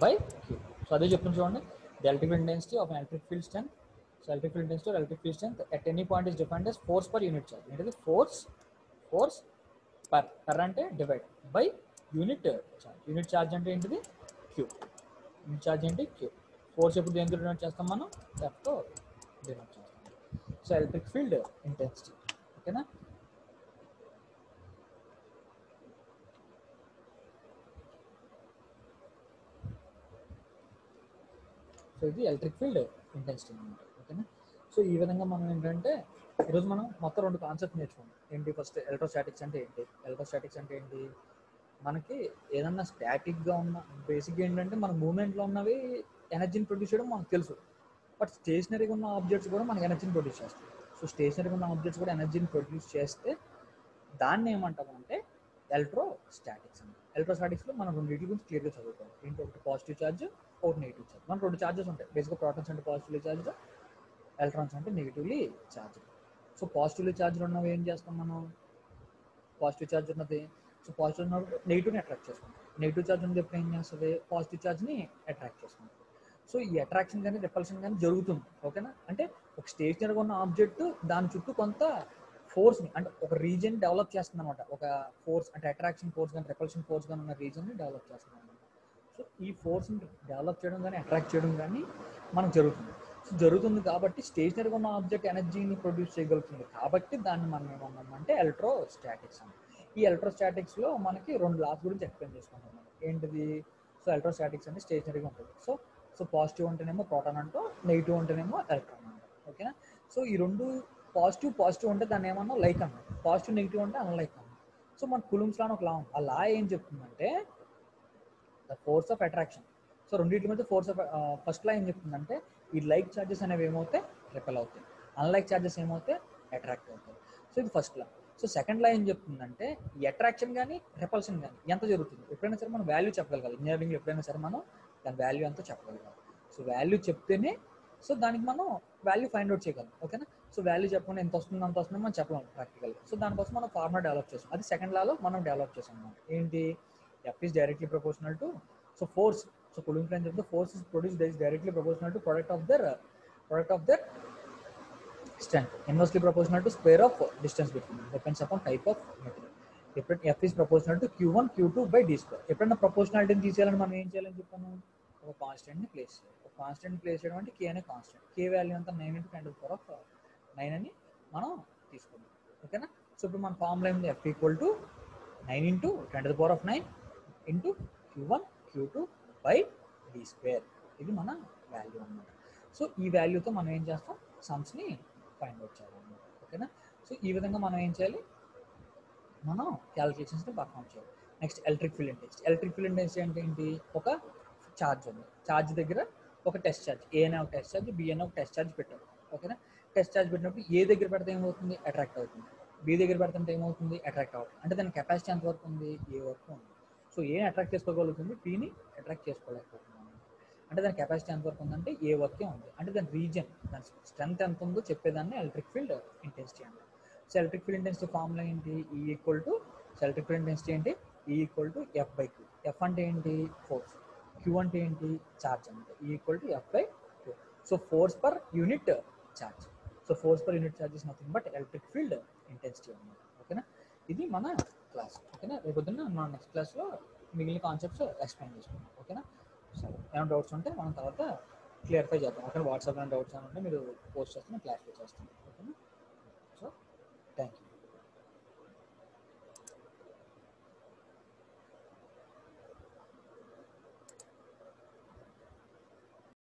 బై క్యూ. సో అదే చెప్తుంది చూడండి, the electrical intensity of electric field strength. So electric field intensity electric field strength at any point is defined as force per unit charge. ఏంటిది, force per అంటే divide by unit charge. Unit charge అంటే ఏంటిది, queue. Unit charge ఏంటి, queue. Force ఎప్పుడు దేనితో denote చేస్తాం మనం, ఎఫ్తో denote చేస్తాం. So electric field intensity. ఓకేనా. సో ఇది ఎలక్ట్రిక్ ఫీల్డ్ ఇంటెన్సిటీ అనమాట. ఓకేనా. సో ఈ విధంగా మనం ఏంటంటే ఈరోజు మనం మొత్తం 2 కాన్సెప్ట్ నేర్చుకున్నాం. ఏంటి, ఫస్ట్ ఎలక్ట్రోస్టాటిక్స్ అంటే ఏంటి. ఎలక్ట్రోస్టాటిక్స్ అంటే ఏంటి, మనకి ఏదన్నా స్టాటిక్గా ఉన్న బేసిక్గా ఏంటంటే మన మూమెంట్లో ఉన్నవి ఎనర్జీని ప్రొడ్యూస్ చేయడం మనకు తెలుసు. బట్ స్టేషనరీగా ఉన్న ఆబ్జెక్ట్స్ కూడా మనకి ఎనర్జీని ప్రొడ్యూస్ చేస్తాయి. సో స్టేషనరీగా ఉన్న ఆబ్జెక్ట్స్ కూడా ఎనర్జీని ప్రొడ్యూస్ చేస్తే దాన్ని ఏమంటామంటే ఎలక్ట్రోస్టాటిక్స్ అండి. ఎలక్ట్రోస్టాటిక్స్లో మనం 2 గురించి క్లియర్గా చదువుతాం. ఏంటి, ఒకటి పాజిటివ్ ఛార్జ్, ఒకటి నెగిటివ్ ఛార్జ్. మనం 2 ఛార్జెస్ ఉంటాయి బేసిక్గా. ప్రోటాన్స్ అంటే పాజిటివ్లీ ఛార్జ్, ఎలక్ట్రాన్స్ అంటే negatively charge. So positively charge ఉన్నవి ఏం చేస్తాం మనం, పాజిటివ్ ఛార్జ్ ఉన్నది, సో పాజిటివ్ ఉన్నప్పుడు నెగిటివ్ని అట్రాక్ట్ చేసుకుంటాం. నెగిటివ్ ఛార్జ్ ఉన్నది ఎప్పుడు ఏం చేస్తుంది, పాజిటివ్ ఛార్జ్ని అట్రాక్ట్ చేసుకుంటాం. సో ఈ అట్రాక్షన్ కానీ రిపల్షన్ కానీ జరుగుతుంది. ఓకేనా. అంటే ఒక స్టేషనరీగా ఉన్న ఆబ్జెక్ట్ దాని చుట్టూ కొంత ఫోర్స్ని, అంటే ఒక రీజన్ డెవలప్ చేస్తుంది అనమాట. ఒక ఫోర్స్ అంటే అట్రాక్షన్ ఫోర్స్ కానీ రిపల్షన్ ఫోర్స్ కానీ ఉన్న రీజన్ని డెవలప్ చేస్తుంది అనమాట. సో ఈ ఫోర్స్ని డెవలప్ చేయడం కానీ అట్రాక్ట్ చేయడం కానీ మనకు జరుగుతుంది. సో జరుగుతుంది కాబట్టి స్టేషనరీగా ఉన్న ఆబ్జెక్ట్ ఎనర్జీని ప్రొడ్యూస్ చేయగలుగుతుంది. కాబట్టి దాన్ని మనం ఏమన్నామంటే ఎలక్ట్రోస్టాటిక్స్ అని. ఈ ఎలక్ట్రోస్టాటిక్స్లో మనకి 2 లాస్ గురించి ఎక్స్ప్లెయిన్ చేసుకుంటాం. ఏంటిది, సో ఎలక్ట్రోస్టాటిక్స్ అంటే స్టేషనరీగా ఉంటుంది. సో పాజిటివ్ ఉంటేనేమో ప్రోటాన్ అంటూ, నెగిటివ్ ఉంటేనేమో ఎలక్ట్రాన్ అంటాం. ఓకేనా. సో ఈ 2 పాజిటివ్ ఉంటే దాన్ని ఏమన్నా లైక్ అన్నాం, పాజిటివ్ నెగిటివ్ అంటే అన్లైక్ అన్నాం. సో మన కులుమ్స్ లా అని ఒక లా ఉంది. ఆ లా ఏం చెప్తుందంటే the force of attraction. So రెండింటి మధ్య ఫోర్స్ ఆఫ్ ఫస్ట్ లా ఏం చెప్తుందంటే ఈ లైక్ ఛార్జెస్ అనేవి ఏమవుతాయి, రిపెల్ అవుతాయి. అన్లైక్ ఛార్జెస్ ఏమవుతాయి, అట్రాక్ట్ అవుతాయి. సో ఇది first law. So second law ఏం చెప్తుందంటే ఈ అట్రాక్షన్ కానీ రిపల్షన్ కానీ ఎంత జరుగుతుంది, ఎప్పుడైనా సరే మనం వాల్యూ చెప్పగలగాలి. ఇంజనీరింగ్లో ఎప్పుడైనా సరే మనం దాని వాల్యూ ఎంతో చెప్పగలగాలి. సో వాల్యూ చెప్తేనే సో దానికి మనం వాల్యూ ఫైండ్ అవుట్ చేయగలం. ఓకేనా. సో వాల్యూ చెప్పకుండా ఎంత వస్తుంది అంత వస్తుంది మనం చెప్పలేం ప్రాక్టికల్గా. సో దానికోసం మనం ఫార్ములా డెవలప్ చేసాం. అది సెకండ్ లాలో మనం డెవలప్ చేసాం అన్నమాట. ఏంటి, F is directly proportional to so force. So cooling friend చెప్తే force is produced is directly proportional to product of their strength, inversely proportional to square of distance between them, depends upon type of material. ఎప్పుడు F is proportional to Q1 Q2 by d square. ఎప్పుడైనా ప్రపోర్షనాలిటీని తీసేయాలని మనం ఏం చేయాలని చెప్పాను, ఒక కాన్స్టెంట్ని place చేయాలి. ఒక కాన్స్టెంట్ని place చేయడం అంటే K అనే కాన్స్టెంట్. K వాల్యూ అంతా 9 × 10⁹ అని మనం తీసుకుందాం. ఓకేనా. సో ఇప్పుడు మన ఫార్ములా ఏంటి, F = 9 × 10⁹ into Q1 Q2 by d square. ఇది మన వాల్యూ అన్నమాట. సో ఈ వాల్యూతో మనం ఏం చేస్తాం, సమ్స్ని ఫైండ్ అవుట్ చేయాలన్నమాట. ఓకేనా. సో ఈ విధంగా మనం ఏం చేయాలి, మనం క్యాలిక్యులేషన్స్ని పర్ఫామ్ చేయాలి. Next electric field intensity. Electric field intensity అంటే ఏంటి, ఒక ఛార్జ్ ఉంది, ఛార్జ్ దగ్గర ఒక టెస్ట్ ఛార్జ్, ఏ అనే ఒక టెస్ట్ ఛార్జ్, బి అనే ఒక టెస్ట్ ఛార్జ్ పెట్టాం. ఓకేనా. టెస్ట్ ఛార్జ్ పెట్టినప్పుడు ఏ దగ్గర పెడితే ఏమవుతుంది, అట్రాక్ట్ అవుతుంది. బి దగ్గర పెడితే ఏమవుతుంది, అట్రాక్ట్ అవుతుంది. అంటే దాని కెపాసిటీ ఎంత వరకు ఉంది, ఏ వరకు ఉంది. సో ఏ అట్రాక్ట్ చేసుకోగలుగుతుంది, బిని అట్రాక్ట్ చేసుకోలేకపోతుంది. అంటే దాని కెపాసిటీ ఎంత వరకు ఉందంటే ఏ వరకే ఉంది. అంటే దాని రీజన్, దాని స్ట్రెంత్ ఎంత ఉందో చెప్పేదాన్ని ఎలక్ట్రిక్ ఫీల్డ్ ఇంటెన్సిటీ అంటారు. So electric field intensity formula ఏంటి, ఎలక్ట్రిక్ ఫీల్డ్ ఇంటెన్సిటీ ఏంటి, E=F/Q. F అంటే ఏంటి, ఫోర్స్. Q అంటే ఏంటి, ఛార్జ్ అంటే. E=F/Q. So force per unit charge. So force per unit charge is nothing but electric field intensity అన్నమాట. ఓకేనా. ఇది మన క్లాస్. ఓకేనా. రేపొద్దున మన నెక్స్ట్ క్లాస్లో మిగిలిన కాన్సెప్ట్స్ ఎక్స్ప్లెయిన్ చేసుకుంటాం. ఓకేనా. సరే, ఏమైనా డౌట్స్ ఉంటే మనం తర్వాత క్లియర్ఫై చేద్దాం. ఓకే, వాట్సాప్లో డౌట్స్ ఏమైనా ఉంటే మీరు పోస్ట్ చేస్తే నేను క్లారిఫై చేస్తాను. ఓకేనా.